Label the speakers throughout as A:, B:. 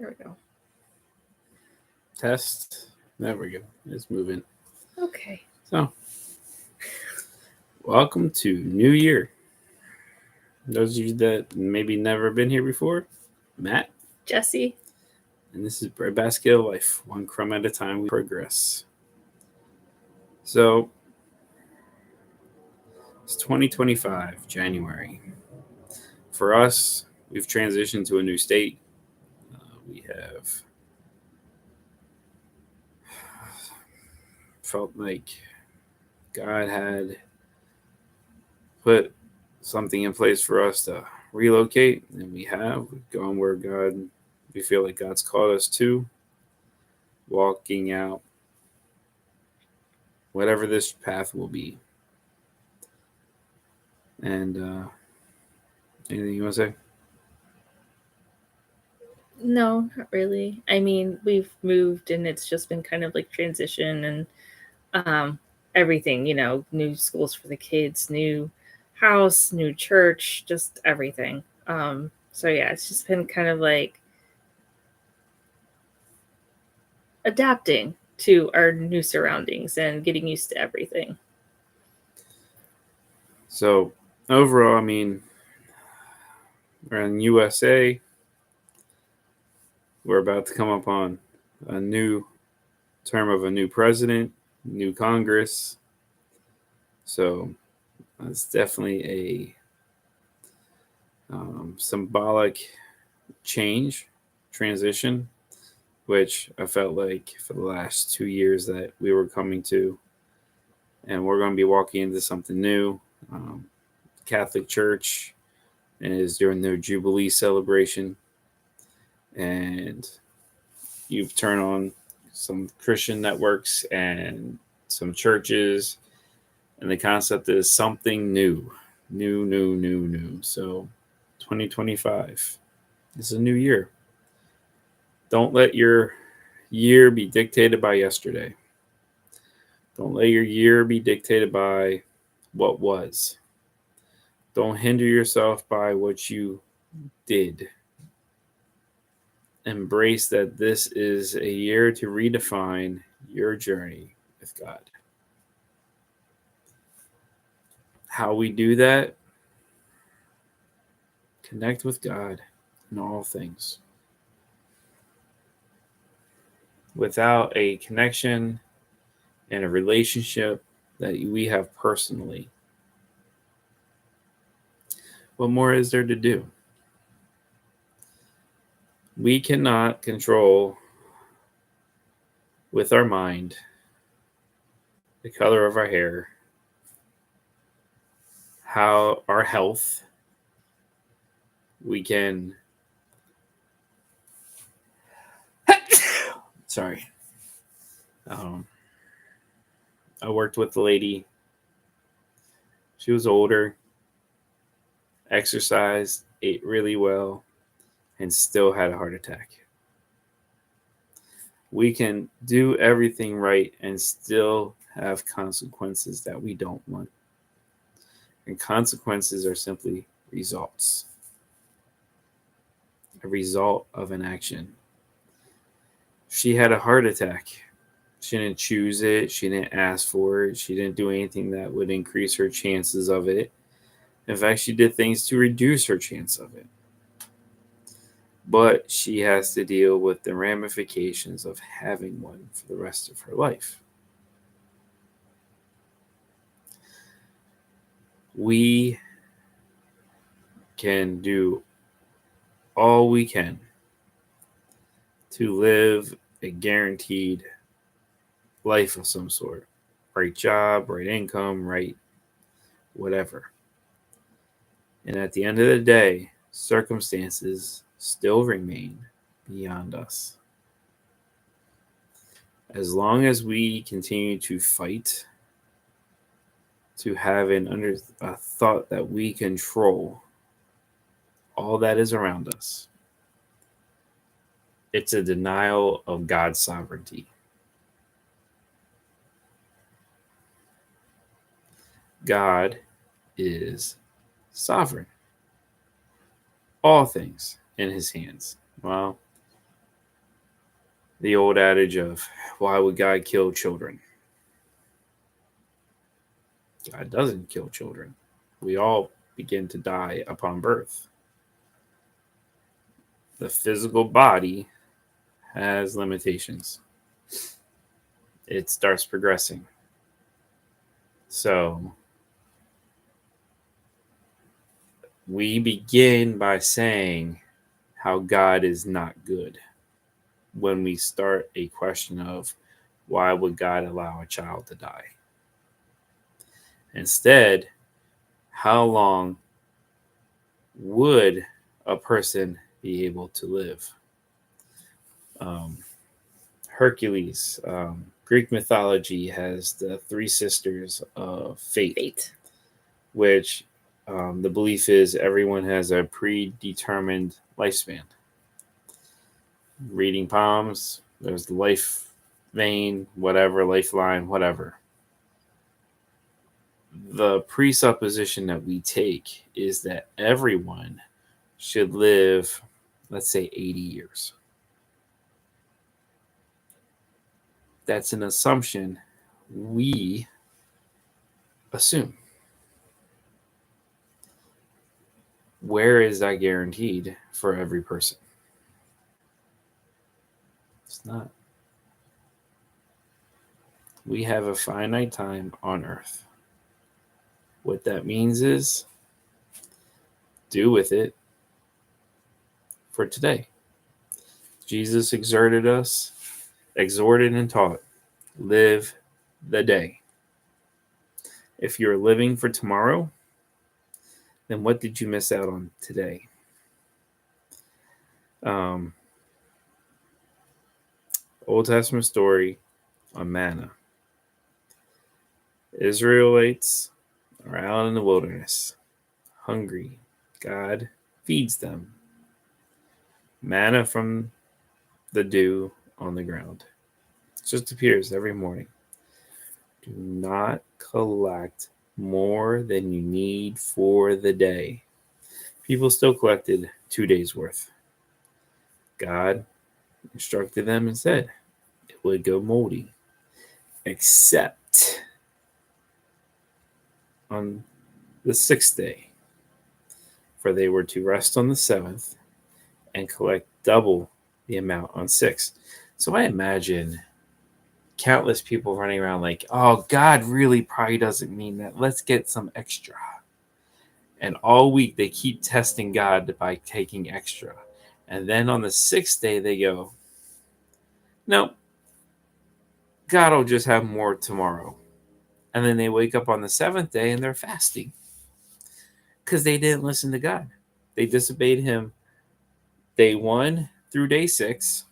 A: There we go.
B: Test. There we go. It's moving.
A: Okay.
B: So, welcome to New Year. Those of you that maybe never been here before, Matt,
A: Jesse.
B: and this is Breadbasket of Life. One crumb at a time, we progress. So, it's 2025, January. For us, we've transitioned to a new state. We have felt like God had put something in place for us to relocate, and we have. We've gone where we feel like God's called us to, walking out whatever this path will be. And anything you want to say?
A: No, not really. I mean, we've moved and it's just been kind of like transition and everything, new schools for the kids, new house, new church, just everything. So yeah, it's just been kind of like adapting to our new surroundings and getting used to everything.
B: So overall, I mean, we're in USA. We're about to come up on a new term of a new president, new Congress. So it's definitely a symbolic change, transition, which I felt like for the last 2 years that we were coming to. And we're going to be walking into something new. Catholic Church is doing their Jubilee celebration. And you've turned on some Christian networks and some churches. And the concept is something new. New. So 2025 is a new year. Don't let your year be dictated by yesterday. Don't let your year be dictated by what was. Don't hinder yourself by what you did. Embrace that this is a year to redefine your journey with God. How we do that? Connect with God in all things. Without a connection and a relationship that we have personally, what more is there to do? We cannot control with our mind the color of our hair, how our health. We can sorry. I worked with a lady. She was older, exercised, ate really well, and still had a heart attack. We can do everything right and still have consequences that we don't want. And consequences are simply results. A result of an action. She had a heart attack. She didn't choose it. She didn't ask for it. She didn't do anything that would increase her chances of it. In fact, she did things to reduce her chance of it. But she has to deal with the ramifications of having one for the rest of her life. We can do all we can to live a guaranteed life of some sort. Right job, right income, right whatever. And at the end of the day, circumstances still remain beyond us. As long as we continue to fight to have a thought that we control all that is around us, it's a denial of God's sovereignty. God is sovereign. All things in his hands. Well, The old adage of, why would God kill children? God doesn't kill children. We all begin to die upon birth. The physical body has limitations. It starts progressing. So we begin by saying how God is not good when we start a question of why would God allow a child to die? Instead, how long would a person be able to live? Um, Hercules, Greek mythology has the three sisters of fate. Which the belief is everyone has a predetermined lifespan. Reading palms, there's the life vein, whatever, lifeline, whatever. The presupposition that we take is that everyone should live, let's say, 80 years. That's an assumption we assume. Where is that guaranteed for every person? It's not. We have a finite time on earth. What that means is do with it for today. Jesus exhorted and taught, live the day. If you're living for tomorrow, then what did you miss out on today? Old Testament story on manna. Israelites are out in the wilderness, hungry. God feeds them. Manna from the dew on the ground. It just appears every morning. Do not collect more than you need for the day. People still collected 2 days worth. God instructed them and said it would go moldy, except on the sixth day, for they were to rest on the seventh and collect double the amount on 6. So I imagine countless people running around like, oh, God really probably doesn't mean that. Let's get some extra. And all week they keep testing God by taking extra. And then on the 6th day they go, no, God will just have more tomorrow. And then they wake up on the 7th day and they're fasting because they didn't listen to God. They disobeyed him day 1 through day 6.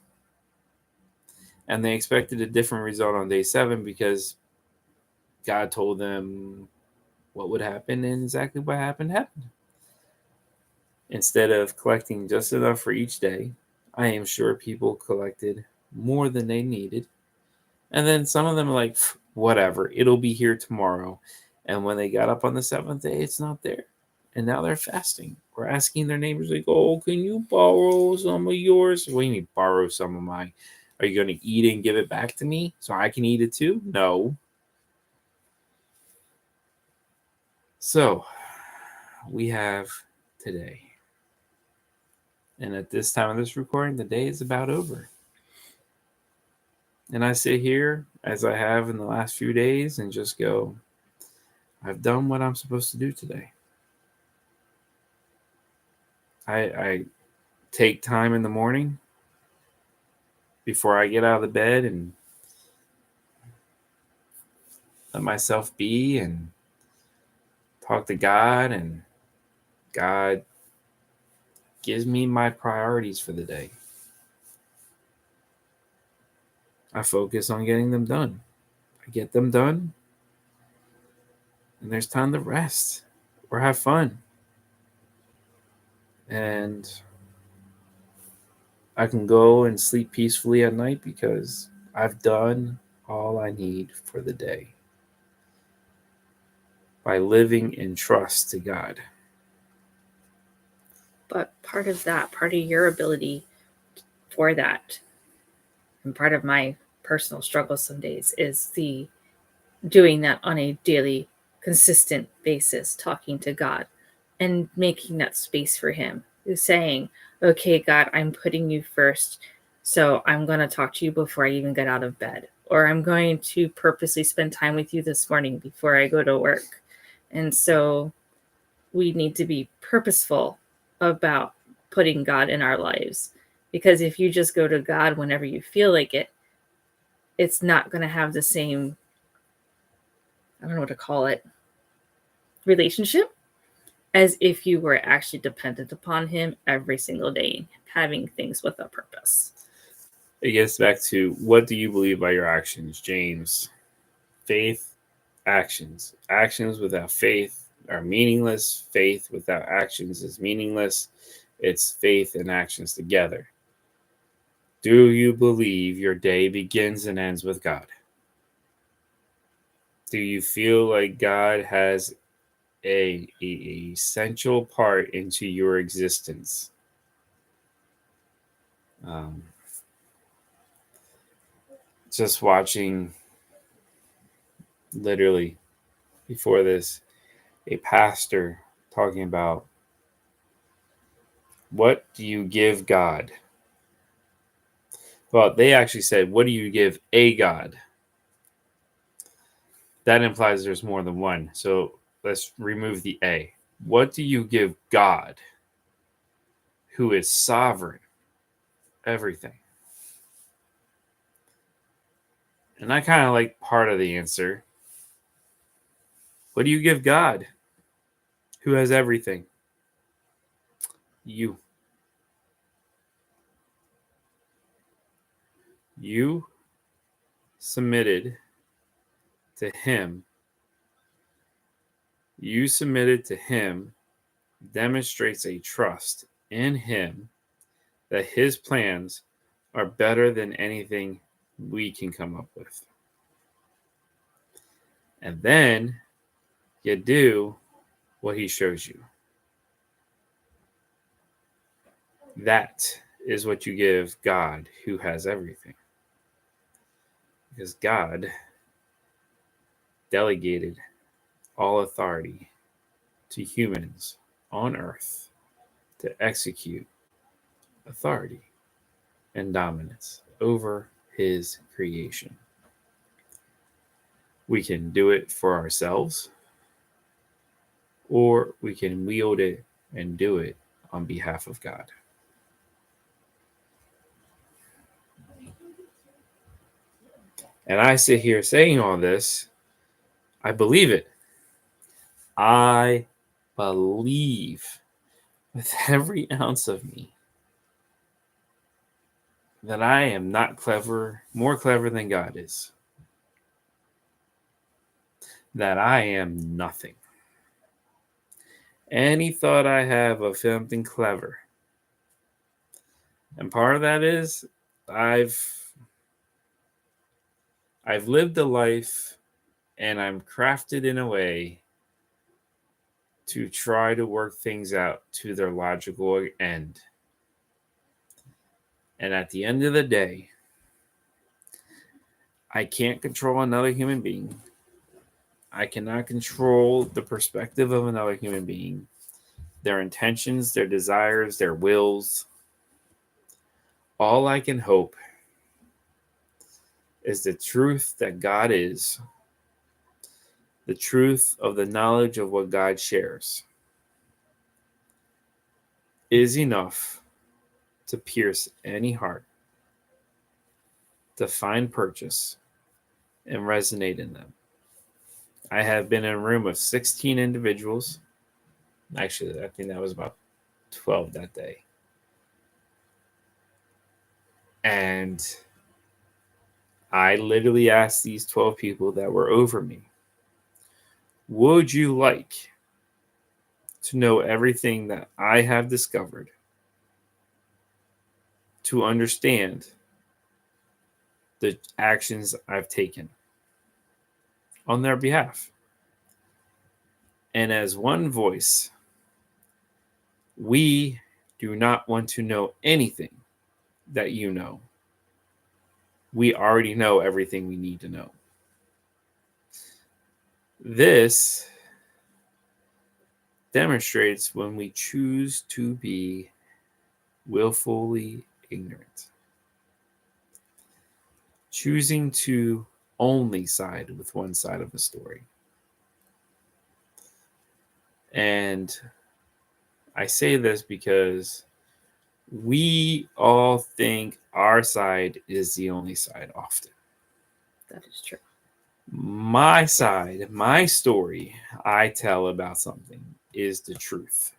B: And they expected a different result on day 7 because God told them what would happen, and exactly what happened. Instead of collecting just enough for each day, I am sure people collected more than they needed. And then some of them are like, whatever, it'll be here tomorrow. And when they got up on the 7th day, it's not there. And now they're fasting. We're asking their neighbors, like, oh, can you borrow some of yours? What do you mean borrow some of mine? Are you going to eat it and give it back to me so I can eat it too? No. So we have today. And at this time of this recording, the day is about over. And I sit here, as I have in the last few days, and just go, I've done what I'm supposed to do today. I take time in the morning before I get out of the bed and let myself be and talk to God, and God gives me my priorities for the day. I focus on getting them done. I get them done, and there's time to rest or have fun. And I can go and sleep peacefully at night because I've done all I need for the day by living in trust to God.
A: But part of your ability for that And part of my personal struggle some days is the doing that on a daily, consistent basis, talking to God and making that space for Him. Saying, okay, God, I'm putting you first. So I'm going to talk to you before I even get out of bed. Or I'm going to purposely spend time with you this morning before I go to work. And so we need to be purposeful about putting God in our lives. Because if you just go to God whenever you feel like it, it's not going to have the same, I don't know what to call it, relationship as if you were actually dependent upon Him every single day, having things with a purpose.
B: It gets back to, what do you believe by your actions, James? Faith, actions. Actions without faith are meaningless. Faith without actions is meaningless. It's faith and actions together. Do you believe your day begins and ends with God? Do you feel like God has a essential part into your existence? Just watching, literally before this, a pastor talking about, what do you give God? Well, they actually said, what do you give a God? That implies there's more than one. So let's remove the A. What do you give God, who is sovereign, everything? And I kind of like part of the answer. What do you give God, who has everything? You. You submitted to Him. You submitted to Him demonstrates a trust in Him that His plans are better than anything we can come up with. And then you do what He shows you. That is what you give God, who has everything. Because God delegated all authority to humans on earth to execute authority and dominance over His creation. We can do it for ourselves, or we can wield it and do it on behalf of God. And I sit here saying all this, I believe it. I believe with every ounce of me that I am not clever, more clever than God is. That I am nothing. Any thought I have of something clever. And part of that is I've lived a life and I'm crafted in a way to try to work things out to their logical end. And at the end of the day, I can't control another human being. I cannot control the perspective of another human being, their intentions, their desires, their wills. All I can hope is the truth that God is, the truth of the knowledge of what God shares, is enough to pierce any heart, to find purchase, and resonate in them. I have been in a room of 16 individuals. Actually, I think that was about 12 that day. And I literally asked these 12 people that were over me, would you like to know everything that I have discovered, to understand the actions I've taken on their behalf? And as one voice, we do not want to know anything that you know. we already know everything we need to know. This demonstrates when we choose to be willfully ignorant, choosing to only side with one side of a story. And I say this because we all think our side is the only side often.
A: That is true.
B: My side, my story I tell about something is the truth.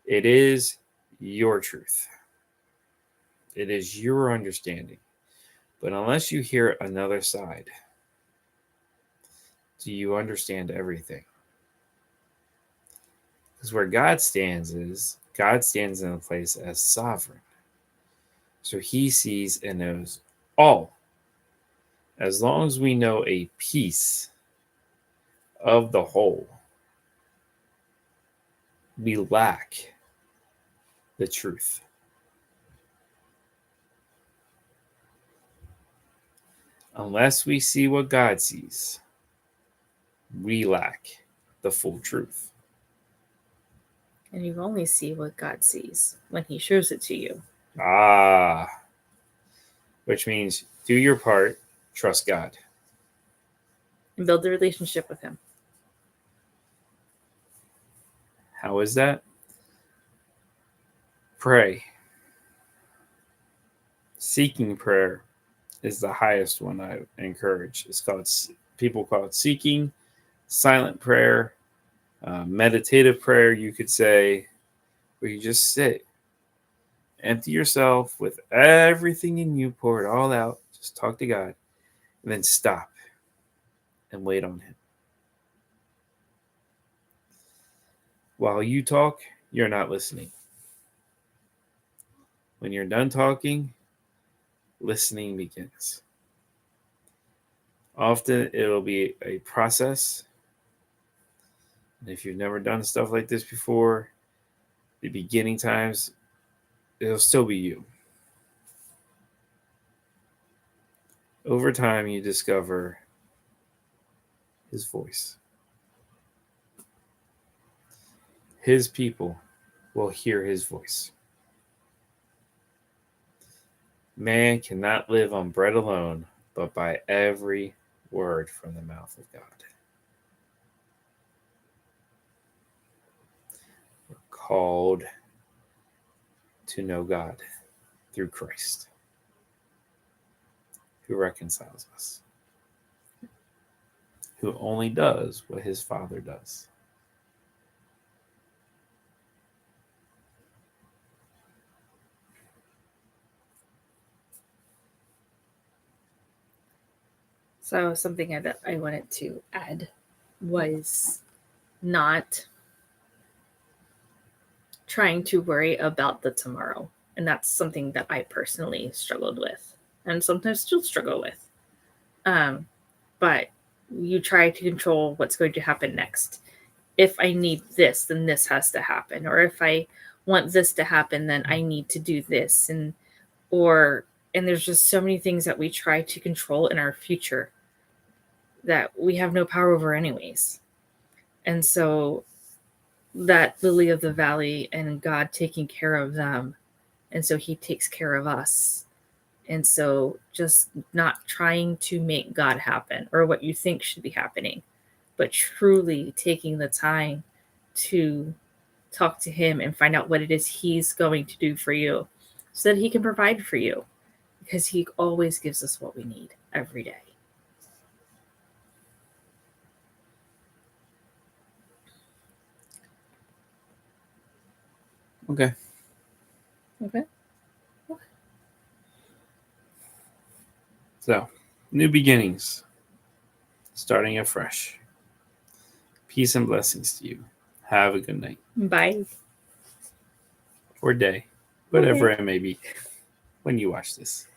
B: It is your truth. It is your understanding. But unless you hear another side, do you understand everything? Because where God stands is, God stands in a place as sovereign. So he sees and knows all. As long as we know a piece of the whole, we lack the truth. Unless we see what God sees, we lack the full truth.
A: And you only see what God sees when he shows it to you.
B: Which means do your part, trust God.
A: And build a relationship with him.
B: How is that? Pray. Seeking prayer is the highest one I encourage. It's called, people call it seeking, silent prayer, meditative prayer, you could say, where you just sit, empty yourself with everything in you, pour it all out, just talk to God, and then stop and wait on him. While you talk, you're not listening. When you're done talking, listening begins. Often it'll be a process. And if you've never done stuff like this before, the beginning times, it'll still be you. Over time, you discover his voice. His people will hear his voice. Man cannot live on bread alone, but by every word from the mouth of God. We're called to know God through Christ, who reconciles us, who only does what his Father does.
A: So something that I wanted to add was not trying to worry about the tomorrow. And that's something that I personally struggled with and sometimes still struggle with. But you try to control what's going to happen next. If I need this, then this has to happen. Or if I want this to happen, then I need to do this. And there's just so many things that we try to control in our future that we have no power over anyways. And so that lily of the valley and God taking care of them. And so he takes care of us. And so just not trying to make God happen or what you think should be happening, but truly taking the time to talk to him and find out what it is he's going to do for you so that he can provide for you, because he always gives us what we need every day.
B: Okay. So, new beginnings, starting afresh. Peace and blessings to you. Have a good night.
A: Bye.
B: Or day, whatever it may be when you watch this.